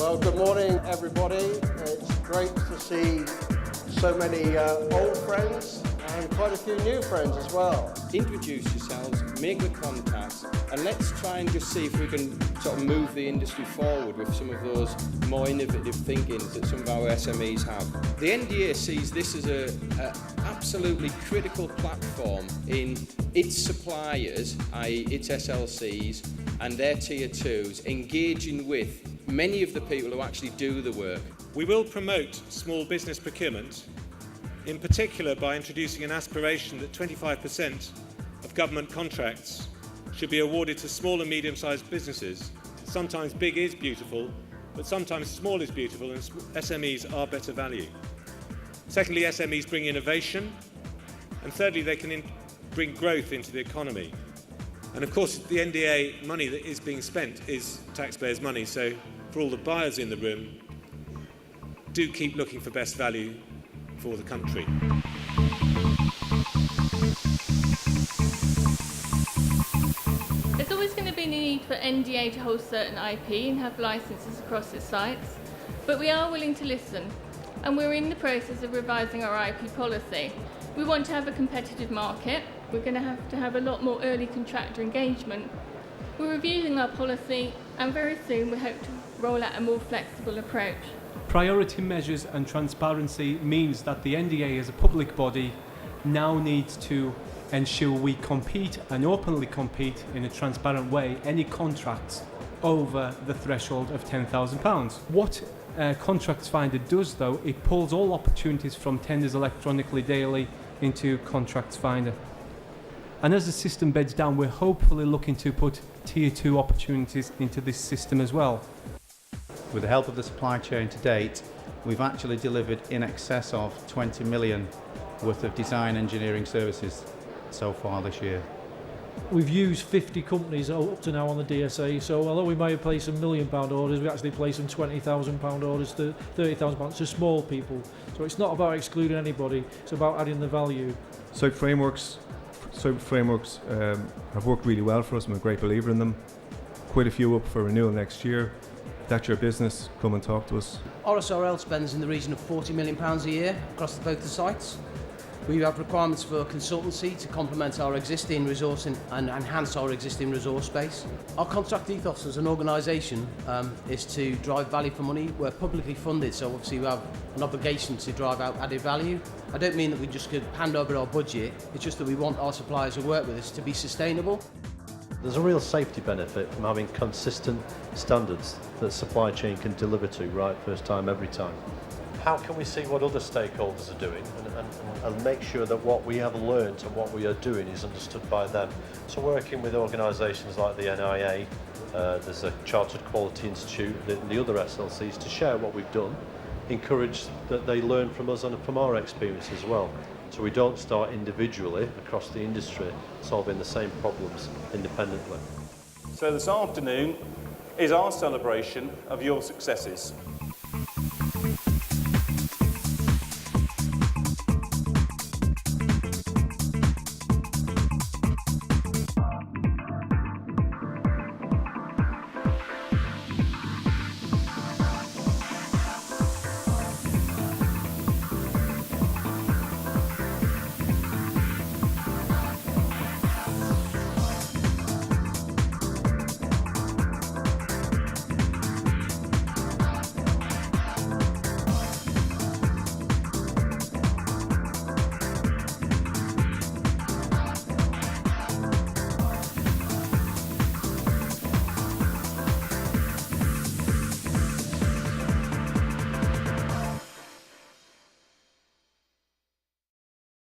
Well, good morning, everybody. It's great to see so many old friends and quite a few new friends as well. Introduce yourselves, make the contacts, and let's try and just see if we can sort of move the industry forward with some of those more innovative thinkings that some of our SMEs have. The NDA sees this as an absolutely critical platform in its suppliers, i.e. its SLCs and their tier 2s, engaging with many of the people who actually do the work. We will promote small business procurement, in particular by introducing an aspiration that 25% of government contracts should be awarded to small and medium-sized businesses. Sometimes big is beautiful, but sometimes small is beautiful, and SMEs are better value. Secondly, SMEs bring innovation, and thirdly, they can bring growth into the economy. And of course, the NDA money that is being spent is taxpayers' money, so for all the buyers in the room, do keep looking for best value for the country. There's always going to be a need for NDA to hold certain IP and have licenses across its sites, but we are willing to listen, and we're in the process of revising our IP policy. We want to have a competitive market. We're going to have a lot more early contractor engagement. We're reviewing our policy, and very soon we hope to roll out a more flexible approach. Priority measures and transparency means that the NDA as a public body now needs to ensure we compete and openly compete in a transparent way any contracts over the threshold of £10,000. What Contracts Finder does though, it pulls all opportunities from tenders electronically daily into Contracts Finder. And as the system beds down, we're hopefully looking to put tier 2 opportunities into this system as well. With the help of the supply chain to date, we've actually delivered in excess of 20 million worth of design engineering services so far this year. We've used 50 companies up to now on the DSA, so although we may have placed some £1 million orders, we actually placed some £20,000 orders to £30,000 to small people. So it's not about excluding anybody, it's about adding the value. Site frameworks have worked really well for us. I'm a great believer in them. Quite a few up for renewal next year. If that's your business, come and talk to us. RSRL spends in the region of £40 million a year across both the sites. We have requirements for consultancy to complement our existing resource and enhance our existing resource base. Our contract ethos as an organisation is to drive value for money. We're publicly funded, so obviously we have an obligation to drive out added value. I don't mean that we just could hand over our budget, it's just that we want our suppliers who work with us to be sustainable. There's a real safety benefit from having consistent standards that supply chain can deliver to right first time, every time. How can we see what other stakeholders are doing and make sure that what we have learned and what we are doing is understood by them? So working with organisations like the NIA, there's a Chartered Quality Institute and the other SLCs to share what we've done, encourage that they learn from us and from our experience as well. So we don't start individually across the industry solving the same problems independently. So this afternoon is our celebration of your successes.